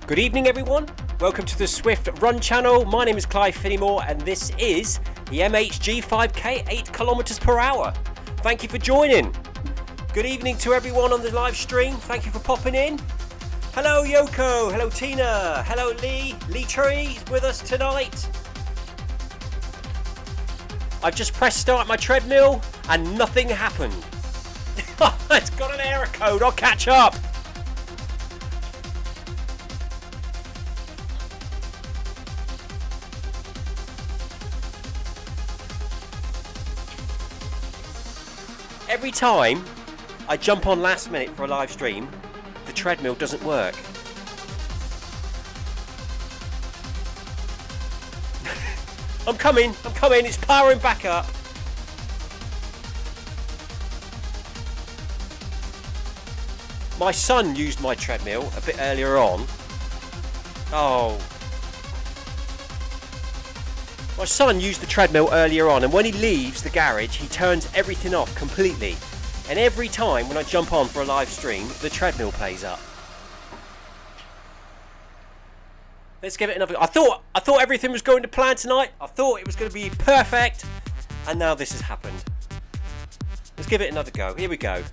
Good evening everyone, welcome to the Zwift Run Channel. My name is Clive Finnimore and this is the MHG 5K 8 km per hour. Thank you for joining. Good evening to everyone on the live stream, thank you for popping in. Hello Yoko, hello Tina, hello Lee Tree is with us tonight. I've just pressed start my treadmill and nothing happened. It's got an error code, I'll catch up. Every time I jump on last minute for a live stream, the treadmill doesn't work. I'm coming, it's powering back up. My son used my treadmill a bit earlier on. My son used the treadmill earlier on, and when he leaves the garage, he turns everything off completely. And every time when I jump on for a live stream, the treadmill plays up. Let's give it another. I thought everything was going to plan tonight. I thought it was going to be perfect, and now this has happened. Let's give it another go. Here we go.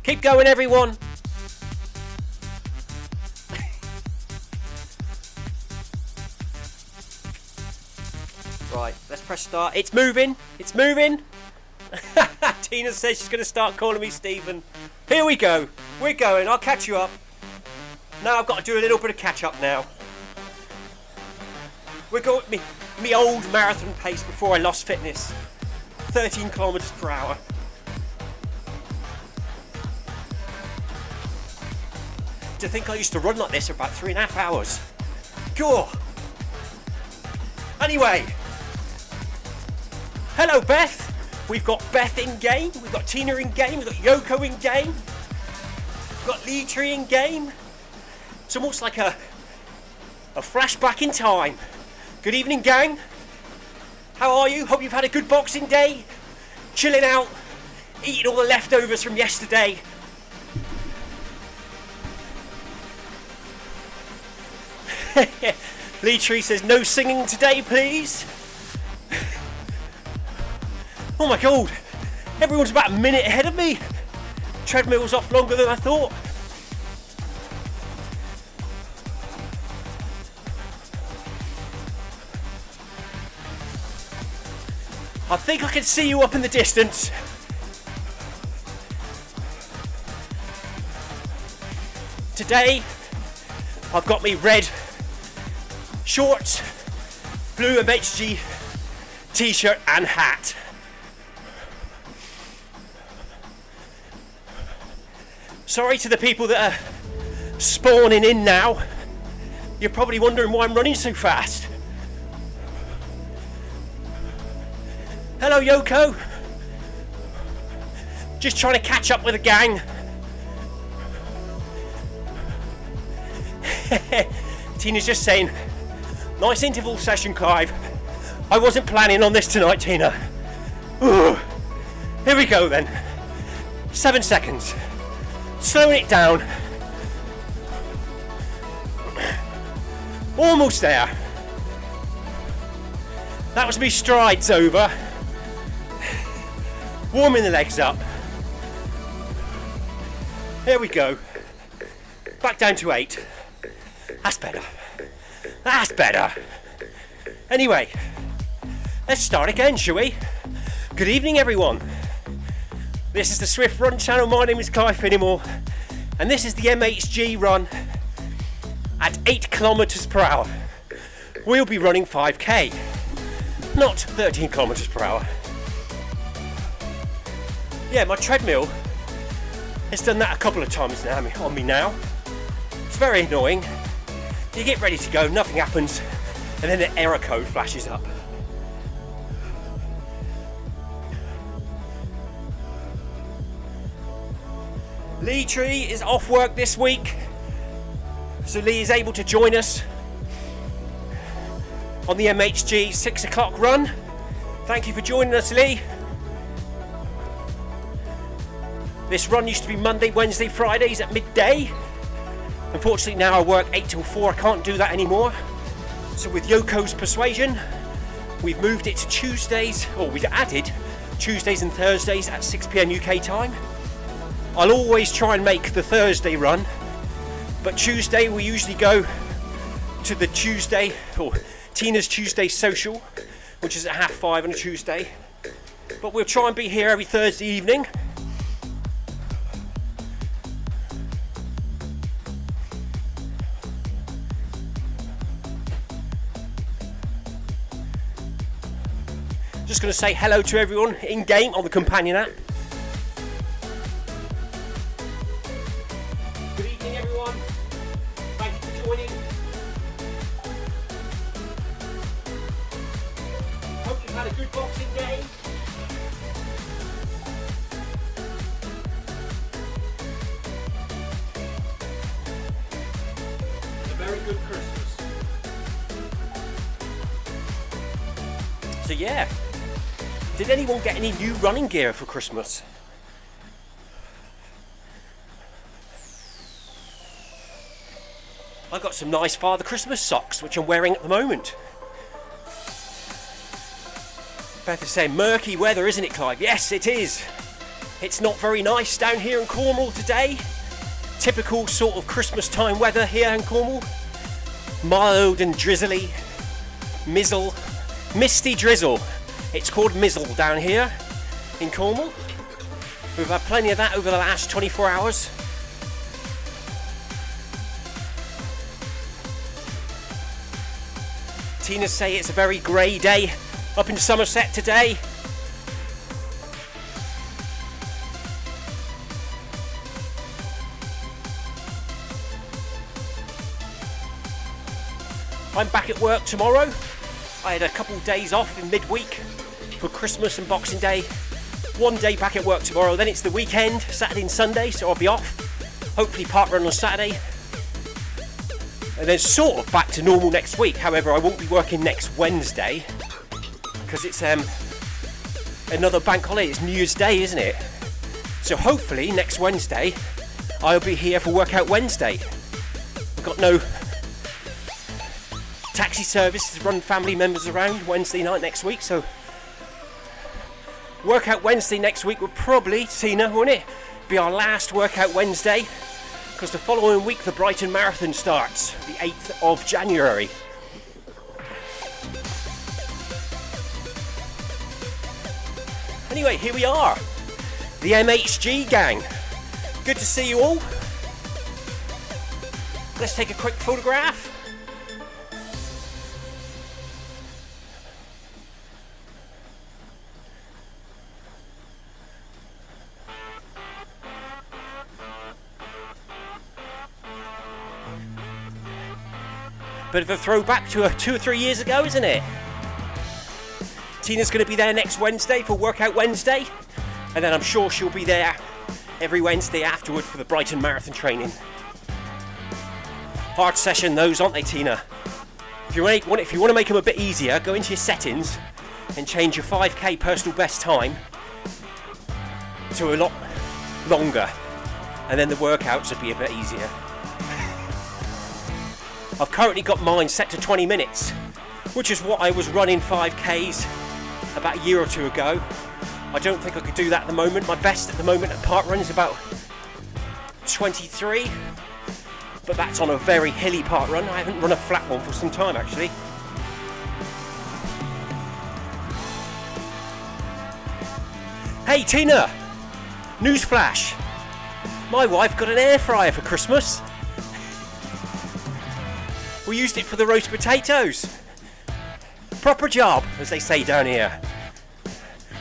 Keep going, everyone. Right, let's press start. It's moving. It's moving. Tina says she's going to start calling me Stephen. Here we go. We're going. I'll catch you up. Now I've got to do a little bit of catch up now. We're going at me old marathon pace before I lost fitness. 13 kilometers per hour. To think I used to run like this for about 3.5 hours. Cool. Anyway. Hello Beth. We've got Beth in game. We've got Tina in game. We've got Yoko in game. We've got Lee Tree in game. It's almost like a flashback in time. Good evening, gang. How are you? Hope you've had a good Boxing Day. Chilling out, eating all the leftovers from yesterday. Lee Tree says no singing today, please. Oh my god, everyone's about a minute ahead of me. Treadmill's off longer than I thought. I think I can see you up in the distance. Today, I've got me red shorts, blue MHG t-shirt and hat. Sorry to the people that are spawning in now. You're probably wondering why I'm running so fast. Hello Yoko. Just trying to catch up with the gang. Tina's just saying, nice interval session, Clive. I wasn't planning on this tonight, Tina. Ooh. Here we go then. 7 seconds. Slowing it down. Almost there. That was me strides over. Warming the legs up. Here we go. Back down to 8. That's better. That's better. Anyway, let's start again, shall we? Good evening, everyone. This is the Zwift Run Channel. My name is Clive Finnimore, and this is the MHG run at 8 kilometers per hour. We'll be running 5k, not 13 kilometers per hour. Yeah, my treadmill has done that a couple of times now on me now. It's very annoying. You get ready to go, nothing happens, and then the error code flashes up. Lee Tree is off work this week, so Lee is able to join us on the MHG 6 o'clock run. Thank you for joining us, Lee. This run used to be Monday, Wednesday, Fridays at midday. Unfortunately now I work 8 till 4, I can't do that anymore. So with Yoko's persuasion, we've moved it to Tuesdays, or we've added Tuesdays and Thursdays at 6 PM UK time. I'll always try and make the Thursday run, but Tuesday we usually go to the Tuesday, or Tina's Tuesday social, which is at 5:30 on a Tuesday. But we'll try and be here every Thursday evening. Just going to say hello to everyone in game on the companion app. Good evening, everyone. Thank you for joining. Hope you've had a good Boxing Day. A very good Christmas. So yeah. Did anyone get any new running gear for Christmas? I got some nice Father Christmas socks, which I'm wearing at the moment. Beth is saying, murky weather, isn't it, Clive? Yes, it is. It's not very nice down here in Cornwall today. Typical sort of Christmas time weather here in Cornwall. Mild and drizzly. Misty drizzle. It's called mizzle down here in Cornwall. We've had plenty of that over the last 24 hours. Tina say it's a very grey day up in Somerset today. I'm back at work tomorrow. I had a couple of days off in midweek for Christmas and Boxing Day. 1 day back at work tomorrow, then it's the weekend, Saturday and Sunday, so I'll be off. Hopefully parkrun on Saturday. And then sort of back to normal next week. However, I won't be working next Wednesday because it's another bank holiday. It's New Year's Day, isn't it? So hopefully next Wednesday I'll be here for Workout Wednesday. I've got no taxi service to run family members around Wednesday night next week, so Workout Wednesday next week would probably, Tina, won't it, be our last Workout Wednesday, because the following week the Brighton Marathon starts, the 8th of January. Anyway, here we are, the MHG gang. Good to see you all. Let's take a quick photograph. Bit of a throwback to 2 or 3 years ago, isn't it? Tina's going to be there next Wednesday for Workout Wednesday, and then I'm sure she'll be there every Wednesday afterward for the Brighton Marathon training. Hard session those, aren't they, Tina? If you want to make them a bit easier, go into your settings and change your 5k personal best time to a lot longer, and then the workouts will be a bit easier. I've currently got mine set to 20 minutes, which is what I was running 5Ks about a year or two ago. I don't think I could do that at the moment. My best at the moment at parkrun is about 23, but that's on a very hilly parkrun. I haven't run a flat one for some time, actually. Hey Tina, newsflash. My wife got an air fryer for Christmas. We used it for the roast potatoes. Proper job, as they say down here.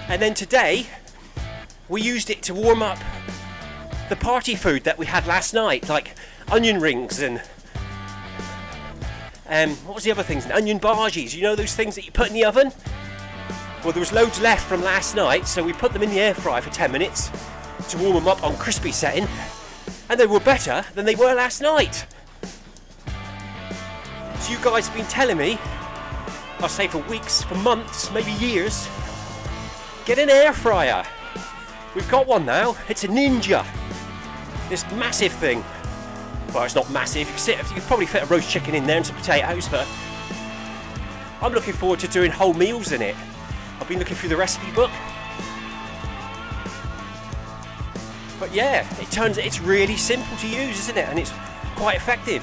And then today, we used it to warm up the party food that we had last night, like onion rings and what was the other things? Onion bhajias, you know those things that you put in the oven? Well, there was loads left from last night, so we put them in the air fryer for 10 minutes to warm them up on crispy setting, and they were better than they were last night. So you guys have been telling me, I'll say for weeks, for months, maybe years, get an air fryer. We've got one now. It's a Ninja. This massive thing. Well, it's not massive. You could probably fit a roast chicken in there and some potatoes, but I'm looking forward to doing whole meals in it. I've been looking through the recipe book. But yeah, it's really simple to use, isn't it? And it's quite effective.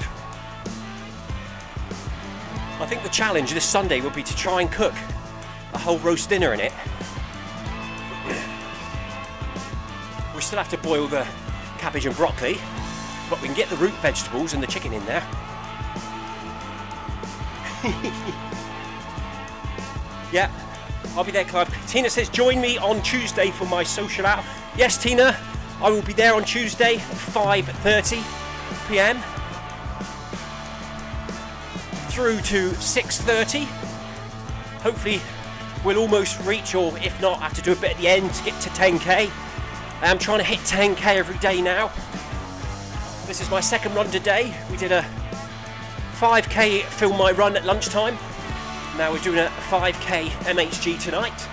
I think the challenge this Sunday will be to try and cook a whole roast dinner in it. We still have to boil the cabbage and broccoli, but we can get the root vegetables and the chicken in there. Yeah, I'll be there, Clive. Tina says, join me on Tuesday for my social hour. Yes, Tina, I will be there on Tuesday at 5:30 p.m. through to 6:30. Hopefully we'll almost reach, or if not, have to do a bit at the end to get to 10k. I am trying to hit 10k every day now. This is my second run today. We did a 5k film my run at lunchtime. Now we're doing a 5k MHG tonight.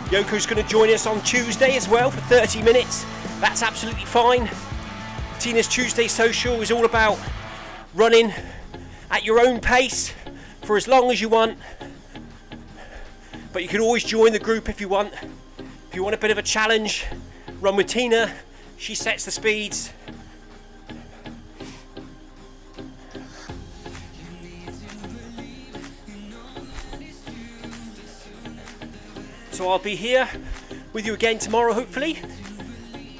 Yoko's going to join us on Tuesday as well for 30 minutes. That's absolutely fine. Tina's Tuesday social is all about running at your own pace for as long as you want. But you can always join the group if you want. If you want a bit of a challenge, run with Tina. She sets the speeds. So I'll be here with you again tomorrow, hopefully,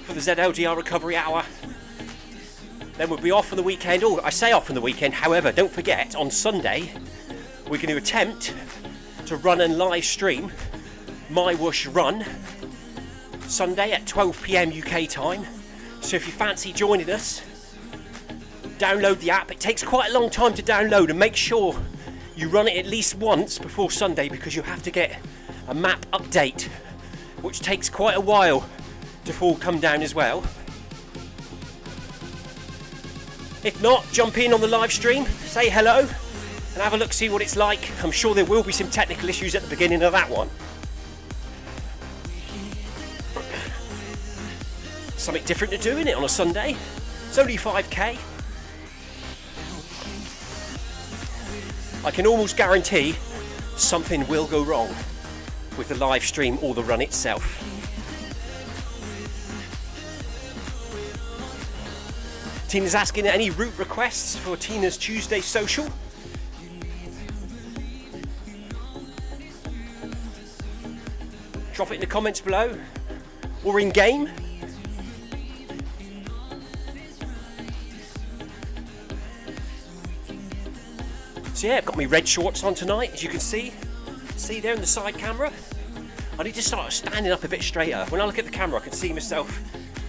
for the ZLDR recovery hour. Then we'll be off on the weekend. Oh, I say off on the weekend, however, don't forget, on Sunday, we're going to attempt to run and live stream My Whoosh Run, Sunday at 12 p.m. UK time. So if you fancy joining us, download the app. It takes quite a long time to download, and make sure you run it at least once before Sunday, because you have to get a map update, which takes quite a while to fall come down as well. If not, jump in on the live stream, say hello, and have a look, see what it's like. I'm sure there will be some technical issues at the beginning of that one. Something different to do, innit, on a Sunday. It's only 5k. I can almost guarantee something will go wrong with the live stream or the run itself. Tina's asking any route requests for Tina's Tuesday social. Drop it in the comments below or in game. So yeah, I've got my red shorts on tonight, as you can see there in the side camera. I need to start standing up a bit straighter. When I look at the camera, I can see myself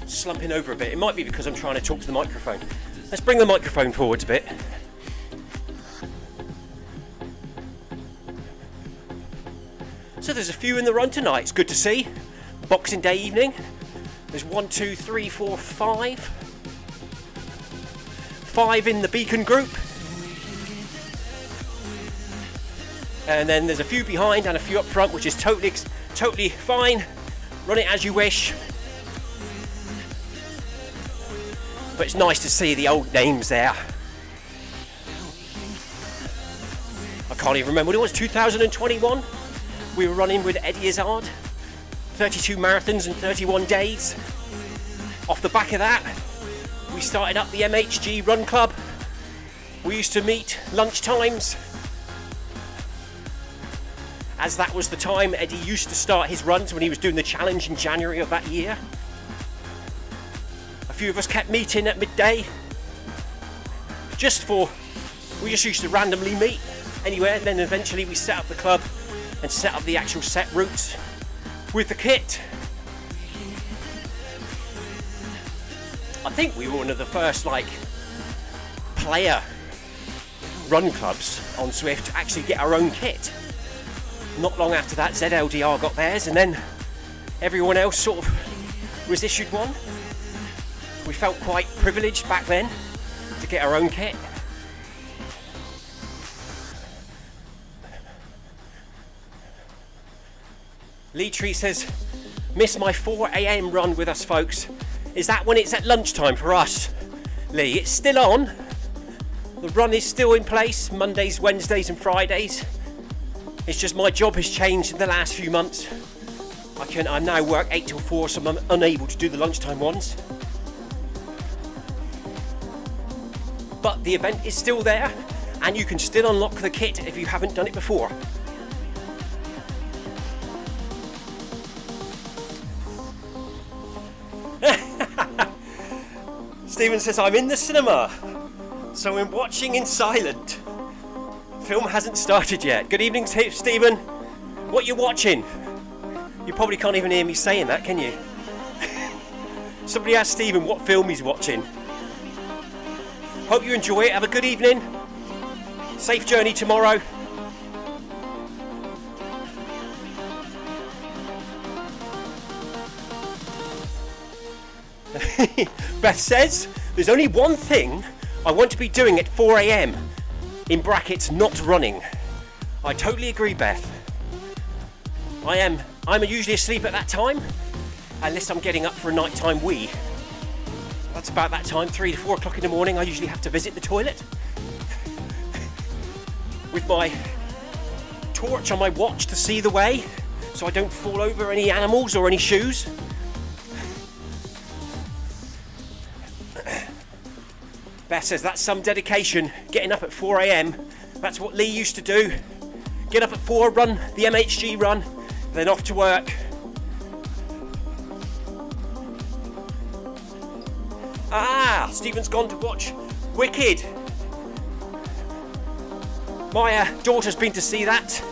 slumping over a bit. It might be because I'm trying to talk to the microphone. Let's bring the microphone forwards a bit. So there's a few in the run tonight. It's good to see. Boxing Day evening. There's 1, 2, 3, 4, 5. 5 in the Beacon group. And then there's a few behind and a few up front, which is totally fine. Run it as you wish. But it's nice to see the old names there. I can't even remember what it was, 2021? We were running with Eddie Izzard. 32 marathons in 31 days. Off the back of that, we started up the MHG Run Club. We used to meet lunch times, as that was the time Eddie used to start his runs when he was doing the challenge in January of that year. A few of us kept meeting at midday. We just used to randomly meet anywhere, and then eventually we set up the club and set up the actual set routes with the kit. I think we were one of the first player run clubs on Zwift to actually get our own kit. Not long after that, ZLDR got theirs, and then everyone else sort of was issued one. We felt quite privileged back then to get our own kit. Lee Tree says, miss my 4 a.m. run with us, folks. Is that when it's at lunchtime for us? Lee, it's still on. The run is still in place, Mondays, Wednesdays and Fridays. It's just my job has changed in the last few months. I now work 8 till 4, so I'm unable to do the lunchtime ones. But the event is still there, and you can still unlock the kit if you haven't done it before. Stephen says, I'm in the cinema, so I'm watching in silent. Film hasn't started yet. Good evening, Stephen. What are you watching? You probably can't even hear me saying that, can you? Somebody asked Stephen what film he's watching. Hope you enjoy it. Have a good evening. Safe journey tomorrow. Beth says, there's only one thing I want to be doing at 4 a.m. in brackets, not running. I totally agree, Beth. I'm usually asleep at that time, unless I'm getting up for a nighttime wee. That's about that time, 3 to 4 o'clock in the morning. I usually have to visit the toilet with my torch on my watch to see the way, so I don't fall over any animals or any shoes. Beth says, that's some dedication, getting up at 4 a.m. That's what Lee used to do. Get up at 4, run the MHG run, then off to work. Stephen's gone to watch Wicked. My daughter's been to see that.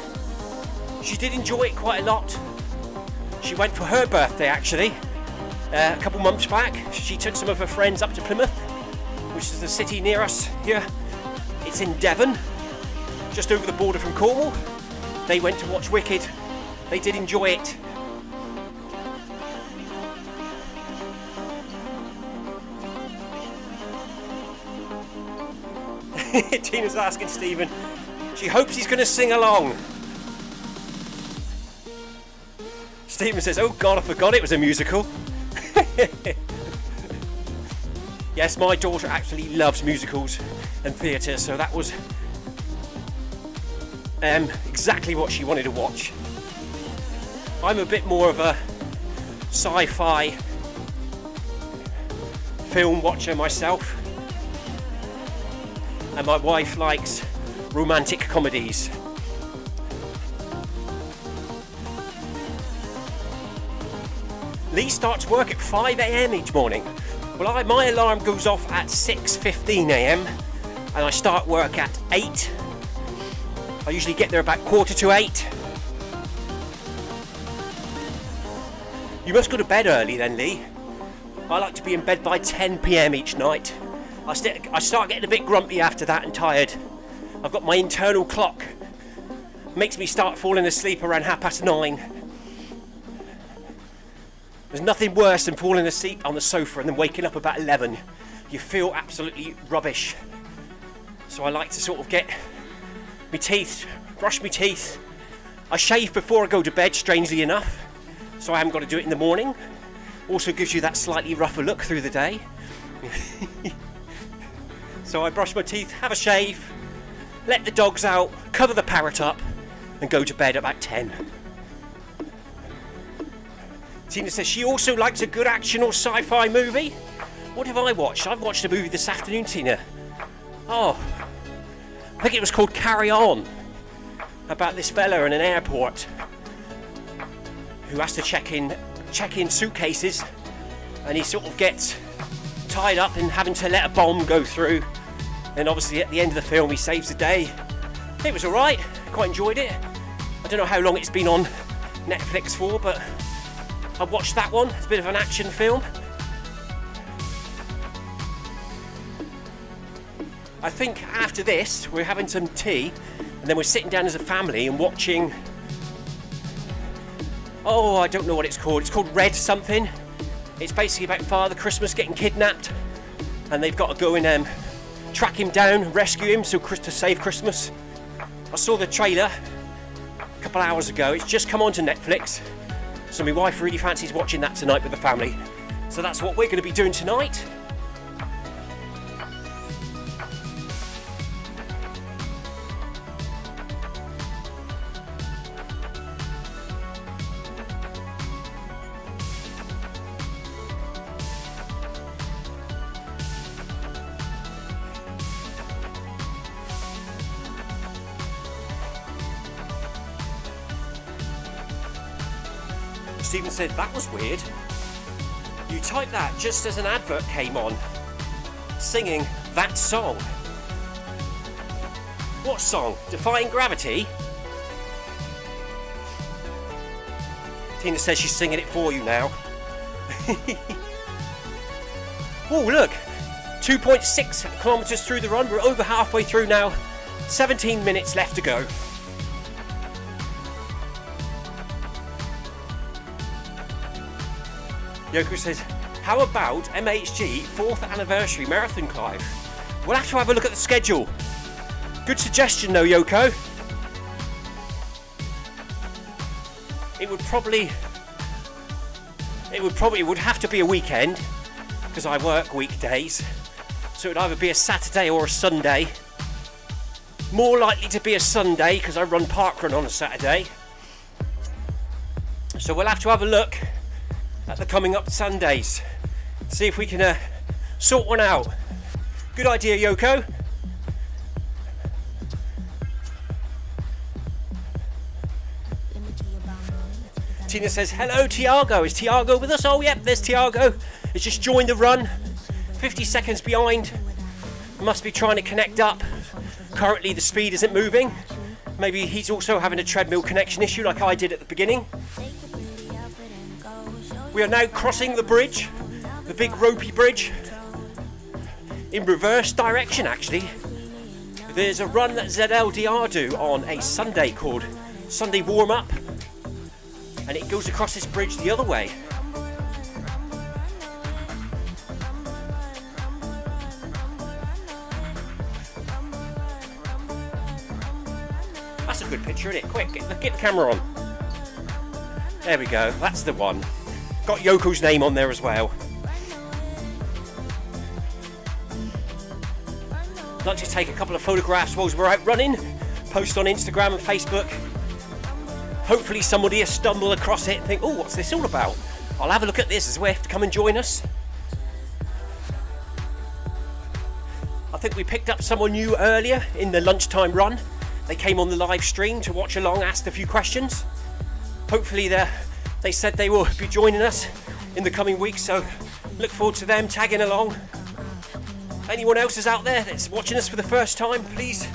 She did enjoy it quite a lot. She went for her birthday, actually, a couple months back. She took some of her friends up to Plymouth, which is the city near us here. It's in Devon, just over the border from Cornwall. They went to watch Wicked. They did enjoy it. Tina's asking Stephen, she hopes he's going to sing along. Stephen says, oh God, I forgot it was a musical. Yes, my daughter actually loves musicals and theatre, so that was exactly what she wanted to watch. I'm a bit more of a sci-fi film watcher myself, and my wife likes romantic comedies. Lee starts work at 5 a.m. each morning. Well, my alarm goes off at 6:15 a.m. and I start work at 8. I usually get there about 7:45. You must go to bed early then, Lee. I like to be in bed by 10 p.m. each night. I start getting a bit grumpy after that and tired. I've got my internal clock. Makes me start falling asleep around 9:30. There's nothing worse than falling asleep on the sofa and then waking up about 11. You feel absolutely rubbish. So I like to sort of get my teeth, brush my teeth. I shave before I go to bed, strangely enough, so I haven't got to do it in the morning. Also gives you that slightly rougher look through the day. So I brush my teeth, have a shave, let the dogs out, cover the parrot up, and go to bed about 10. Tina says she also likes a good action or sci-fi movie. What have I watched? I've watched a movie this afternoon, Tina. Oh, I think it was called Carry On, about this fella in an airport who has to check in suitcases, and he sort of gets tied up in having to let a bomb go through, and obviously at the end of the film he saves the day. It was alright, quite enjoyed it. I don't know how long it's been on Netflix for, but I watched that one. It's a bit of an action film. I think after this we're having some tea and then we're sitting down as a family and watching, oh, I don't know what it's called. It's called Red something. It's basically about Father Christmas getting kidnapped and they've got to go and track him down, rescue him to save Christmas. I saw the trailer a couple hours ago. It's just come onto Netflix. So my wife really fancies watching that tonight with the family. So that's what we're going to be doing tonight. Stephen said, that was weird. You typed that just as an advert came on, singing that song. What song? Defying Gravity? Tina says she's singing it for you now. Oh, look. 2.6 kilometres through the run. We're over halfway through now. 17 minutes left to go. Yoko says, how about MHG 4th anniversary marathon, Clive? We'll have to have a look at the schedule. Good suggestion though, Yoko. It would have to be a weekend because I work weekdays. So it would either be a Saturday or a Sunday. More likely to be a Sunday because I run parkrun on a Saturday. So we'll have to have a look at the coming up Sundays. See if we can sort one out. Good idea, Yoko. Tina says, hello Tiago. Is Tiago with us? Oh yep, there's Tiago. He's just joined the run. 50 seconds behind. Must be trying to connect up. Currently the speed isn't moving. Maybe he's also having a treadmill connection issue like I did at the beginning. We are now crossing the bridge, the big ropey bridge, in reverse direction actually. There's a run that ZLDR do on a Sunday called Sunday Warm Up, and it goes across this bridge the other way. That's a good picture, isn't it? Quick, get the camera on. There we go, that's the one. Got Yoko's name on there as well. I'd like to take a couple of photographs whilst we're out running, post on Instagram and Facebook. Hopefully somebody will stumble across it and think, oh, what's this all about? I'll have a look at this as Zwift, come and join us. I think we picked up someone new earlier in the lunchtime run. They came on the live stream to watch along, asked a few questions. Hopefully they said they will be joining us in the coming weeks, so look forward to them tagging along. Anyone else is out there that's watching us for the first time, please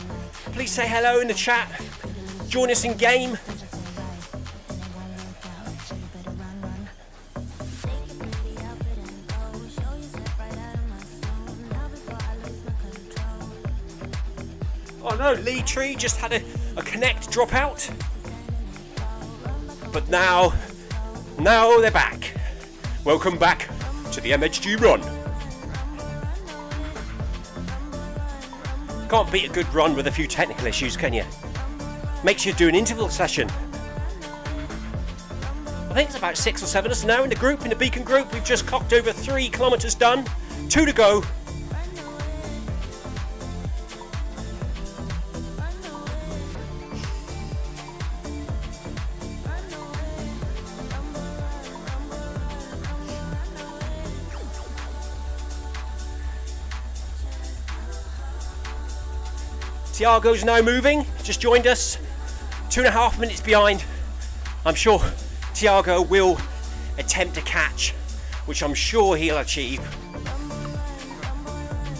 say hello in the chat. Join us in game. Oh no, Lee Tree just had a connect drop out. But now they're back. Welcome back to the MHG run. Can't beat a good run with a few technical issues, can you? Makes you do an interval session. I think it's about 6 or 7 of us now in the group, in the Beacon group. We've just clocked over 3 kilometres done. 2 to go. Tiago's now moving, just joined us, 2.5 minutes behind. I'm sure Tiago will attempt a catch, which I'm sure he'll achieve.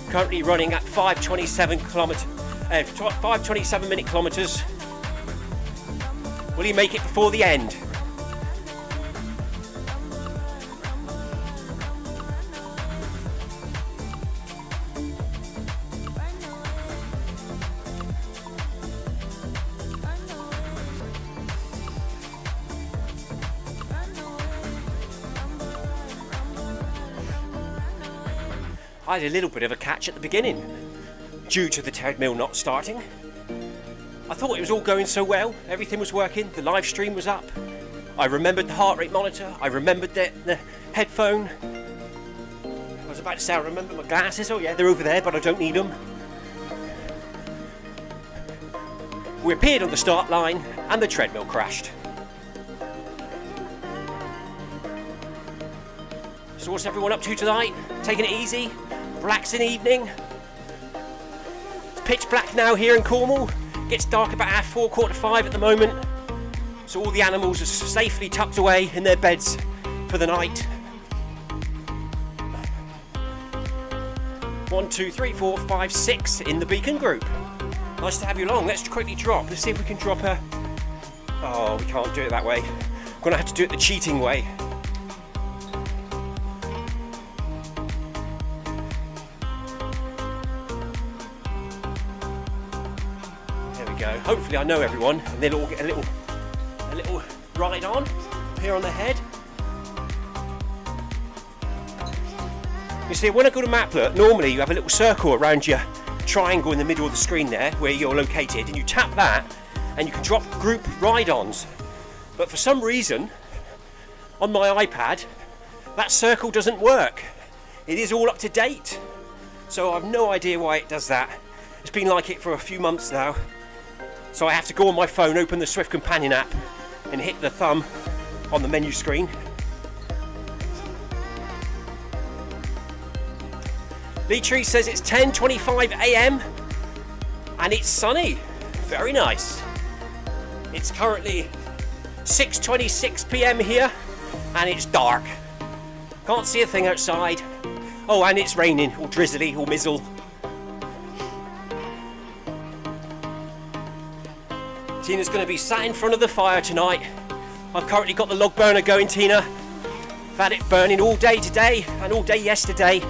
Currently running at 5:27 minute kilometres. Will he make it before the end? I had a little bit of a catch at the beginning due to the treadmill not starting. I thought it was all going so well, everything was working, the live stream was up, I remembered the heart rate monitor. I remembered the headphone. I was about to say I remember my glasses. Oh yeah, they're over there, but I don't need them. We appeared on the start line and the treadmill crashed. So what's everyone up to tonight? Taking it easy? Relaxing evening? It's pitch black now here in Cornwall. Gets dark about 4:30, 4:45 at the moment. So all the animals are safely tucked away in their beds for the night. 1, 2, 3, 4, 5, 6 in the Beacon group. Nice to have you along. Let's quickly drop. Let's see if we can drop a... Oh, we can't do it that way. I'm going to have to do it the cheating way. There we go. Hopefully I know everyone and they'll all get a little ride on here on the head. You see, when I go to Maplet, normally you have a little circle around your triangle in the middle of the screen there where you're located, and you tap that and you can drop group ride-ons. But for some reason on my iPad that circle doesn't work. It is all up to date, so I have no idea why it does that. It's been like it for a few months now, so I have to go on my phone, open the Swift Companion app and hit the thumb on the menu screen. Lee Tree says it's 10:25 AM and it's sunny. Very nice. It's currently 6:26 PM here and it's dark. Can't see a thing outside. Oh, and it's raining, or drizzly, or mizzle. Tina's going to be sat in front of the fire tonight. I've currently got the log burner going, Tina. I've had it burning all day today and all day yesterday,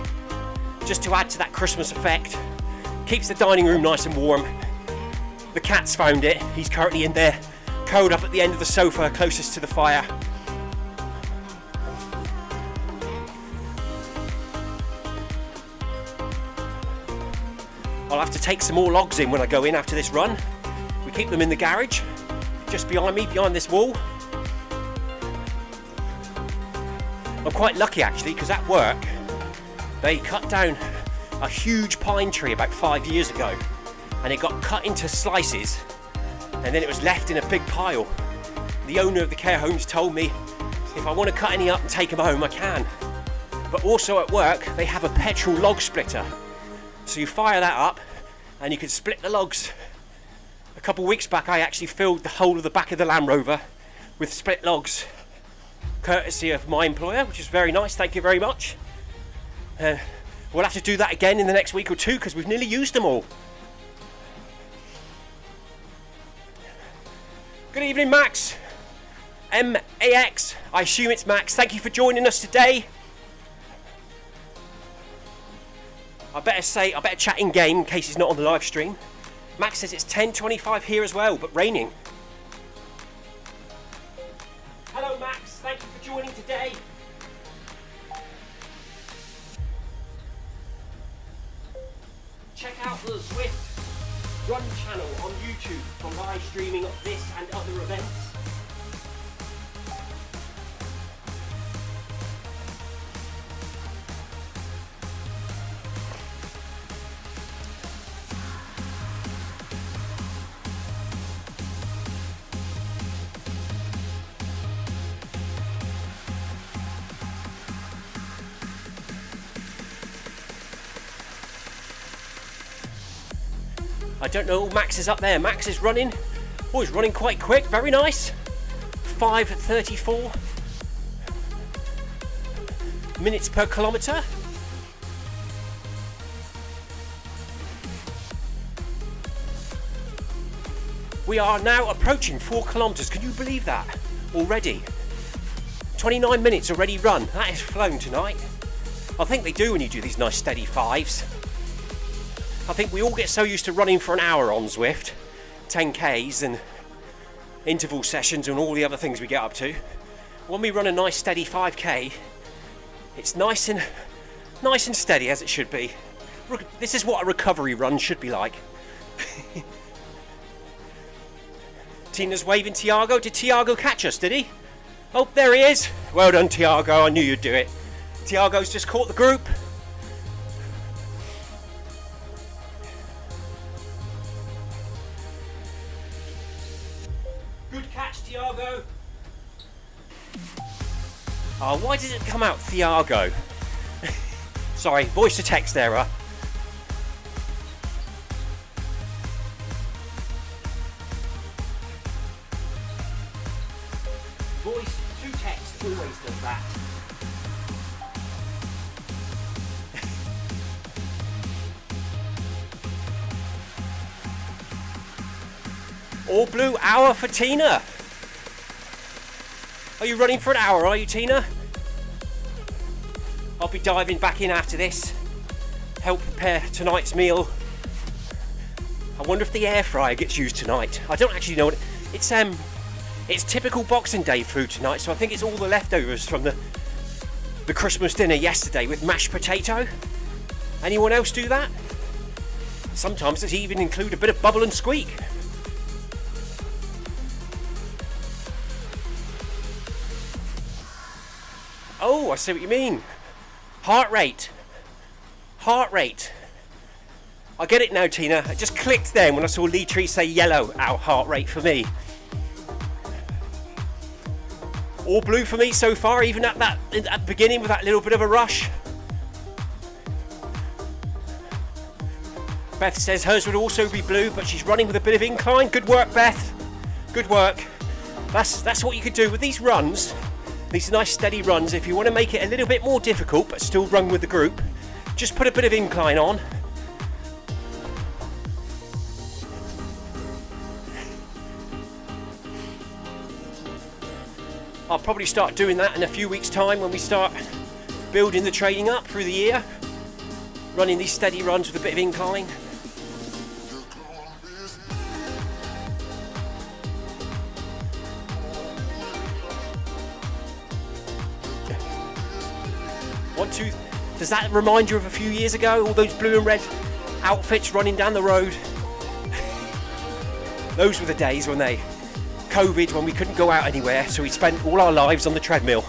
just to add to that Christmas effect. Keeps the dining room nice and warm. The cat's found it. He's currently in there, curled up at the end of the sofa closest to the fire. I'll have to take some more logs in when I go in after this run. We keep them in the garage, just behind me, behind this wall. I'm quite lucky actually, because at work they cut down a huge pine tree about 5 years ago, and it got cut into slices and then it was left in a big pile. The owner of the care homes told me if I want to cut any up and take them home I can. But also at work they have a petrol log splitter, so you fire that up and you can split the logs. A couple of weeks back I actually filled the whole of the back of the Land Rover with split logs, courtesy of my employer, which is very nice, thank you very much. We'll have to do that again in the next week or two because we've nearly used them all. Good evening, Max. MAX, I assume it's Max. Thank you for joining us today. I better chat in game in case he's not on the live stream. Max says it's 10:25 here as well, but raining. Hello, Max. Thank you for joining today. Check out the Zwift Run Channel on YouTube for live streaming of this and other events. I don't know, Max is up there. Max is running. Oh, he's running quite quick. Very nice. 5:34 minutes per kilometre. We are now approaching 4 kilometres. Can you believe that? Already. 29 minutes already run. That is flown tonight. I think they do when you do these nice steady fives. I think we all get so used to running for an hour on Zwift, 10Ks and interval sessions and all the other things we get up to. When we run a nice steady 5K, it's nice and steady as it should be. This is what a recovery run should be like. Tina's waving Tiago. Did Tiago catch us, did he? Oh, there he is. Well done, Tiago. I knew you'd do it. Tiago's just caught the group. Good catch, Tiago. Oh, why did it come out Thiago? Sorry, voice to text error. Voice to text always does that. All blue hour for Tina. Are you running for an hour, are you, Tina? I'll be diving back in after this. Help prepare tonight's meal. I wonder if the air fryer gets used tonight. I don't actually know what it's typical Boxing Day food tonight, so I think it's all the leftovers from the Christmas dinner yesterday with mashed potato. Anyone else do that? Sometimes they even include a bit of bubble and squeak. Oh, I see what you mean. Heart rate. Heart rate. I get it now, Tina. I just clicked then when I saw Lee Tree say yellow. Our heart rate for me. All blue for me so far, even at the beginning with that little bit of a rush. Beth says hers would also be blue, but she's running with a bit of incline. Good work, Beth. Good work. That's what you could do with these runs. These nice steady runs. If you want to make it a little bit more difficult but still run with the group, just put a bit of incline on. I'll probably start doing that in a few weeks' time when we start building the training up through the year. Running these steady runs with a bit of incline. Does that remind you of a few years ago? All those blue and red outfits running down the road. Those were the days when COVID, when we couldn't go out anywhere, so we spent all our lives on the treadmill.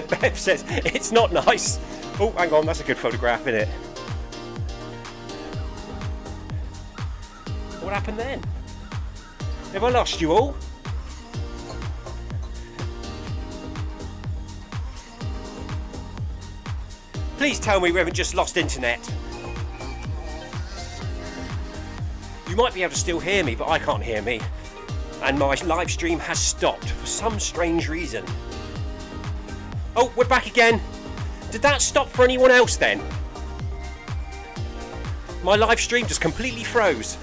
Bev says, it's not nice. Oh, hang on, that's a good photograph, isn't it? What happened then? Have I lost you all? Please tell me we haven't just lost internet. You might be able to still hear me, but I can't hear me. And my live stream has stopped for some strange reason. Oh, we're back again. Did that stop for anyone else then? My live stream just completely froze.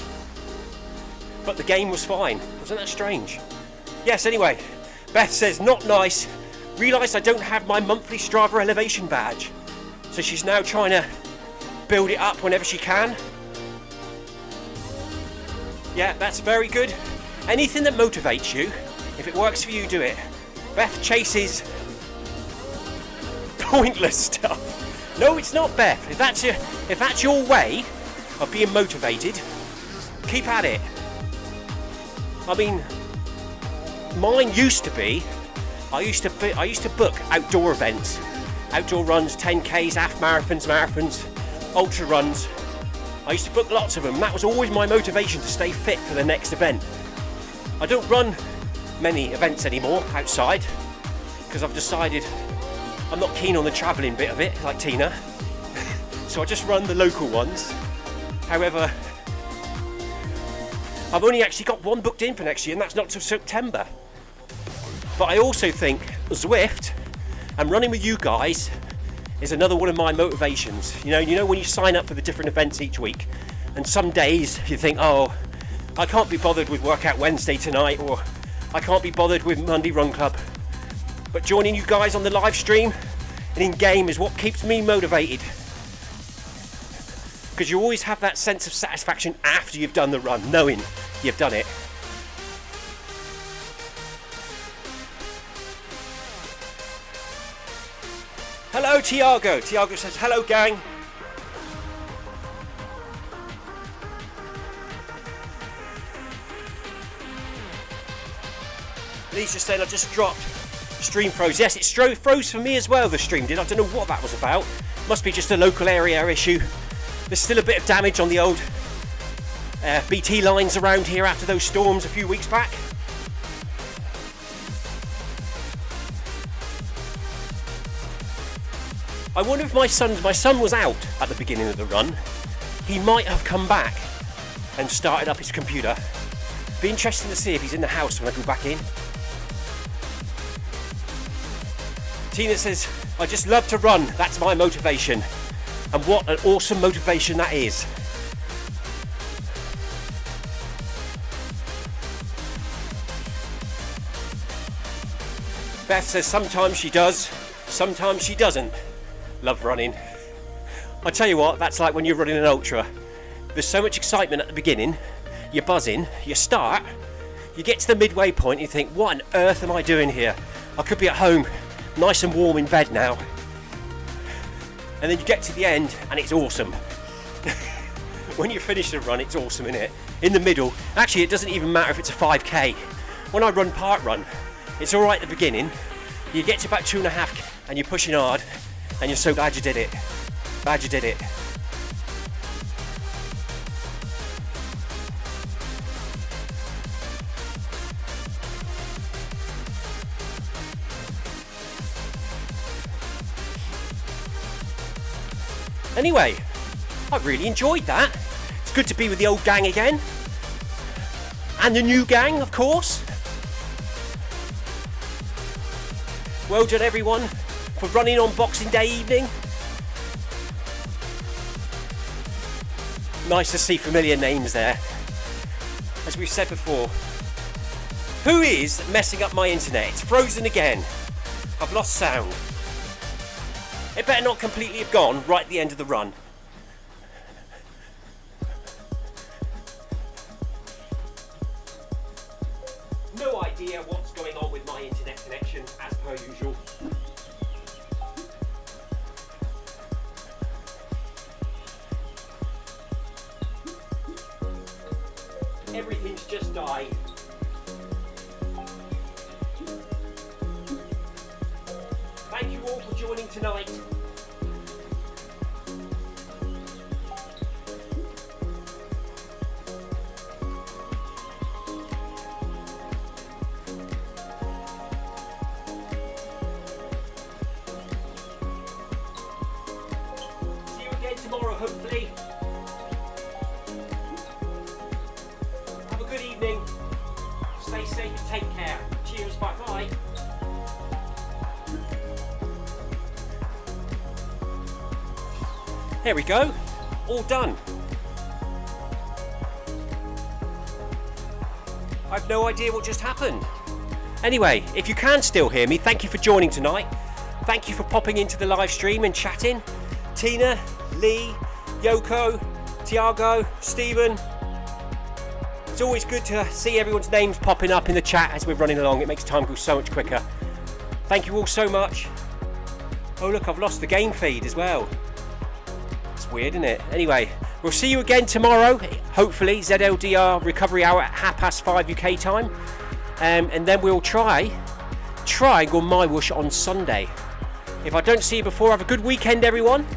But the game was fine. Wasn't that strange? Yes, anyway. Beth says, not nice. Realised I don't have my monthly Strava elevation badge. So she's now trying to build it up whenever she can. Yeah, that's very good. Anything that motivates you, if it works for you, do it. Beth chases pointless stuff. No, it's not, Beth. If that's your way of being motivated, keep at it. I mean, mine used to be, I used to book outdoor events, outdoor runs, 10Ks, half marathons, ultra runs. I used to book lots of them. That was always my motivation to stay fit for the next event. I don't run many events anymore outside because I've decided I'm not keen on the travelling bit of it, like Tina. So I just run the local ones. However, I've only actually got one booked in for next year, and that's not till September. But I also think Zwift and running with you guys is another one of my motivations. You know when you sign up for the different events each week, and some days you think, oh, I can't be bothered with Workout Wednesday tonight, or I can't be bothered with Monday Run Club. But joining you guys on the live stream and in game is what keeps me motivated. Because you always have that sense of satisfaction after you've done the run, knowing you've done it. Hello, Tiago. Tiago says, hello, gang. Lee's just saying I just dropped. Stream froze. Yes, it froze for me as well, the stream did. I don't know what that was about. Must be just a local area issue. There's still a bit of damage on the old BT lines around here after those storms a few weeks back. I wonder if my son was out at the beginning of the run. He might have come back and started up his computer. Be interesting to see if he's in the house when I go back in. Tina says, I just love to run, that's my motivation. And what an awesome motivation that is. Beth says sometimes she does, sometimes she doesn't. Love running. I tell you what, that's like when you're running an ultra. There's so much excitement at the beginning, you're buzzing, you start, you get to the midway point, you think, what on earth am I doing here? I could be at home, nice and warm in bed now. And then you get to the end and it's awesome. When you finish the run, it's awesome, isn't it? In the middle, actually it doesn't even matter if it's a 5k. When I run part run, it's all right at the beginning. You get to about 2.5 and you're pushing hard and you're so glad you did it. Glad you did it. Anyway, I really enjoyed that. It's good to be with the old gang again. And the new gang, of course. Well done everyone for running on Boxing Day evening. Nice to see familiar names there. As we've said before, who is messing up my internet? It's frozen again. I've lost sound. It better not completely have gone right at the end of the run. No idea what's going on with my internet connection, as per usual. Everything's just died. Thank you all for joining tonight. See you again tomorrow, hopefully. Have a good evening. Stay safe and take care. Cheers, bye-bye. There we go, all done. I've no idea what just happened. Anyway, if you can still hear me, thank you for joining tonight. Thank you for popping into the live stream and chatting. Tina, Lee, Yoko, Tiago, Stephen. It's always good to see everyone's names popping up in the chat as we're running along. It makes time go so much quicker. Thank you all so much. Oh look, I've lost the game feed as well. Weird, isn't it? Anyway, we'll see you again tomorrow, hopefully ZLDR recovery hour at 5:30 UK time, and then we'll try and go my wish on Sunday. If I don't see you before, have a good weekend everyone,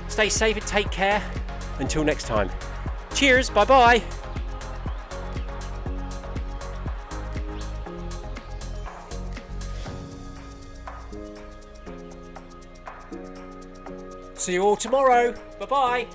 stay safe and take care. Until next time, cheers, bye bye. See you all tomorrow. Bye-bye.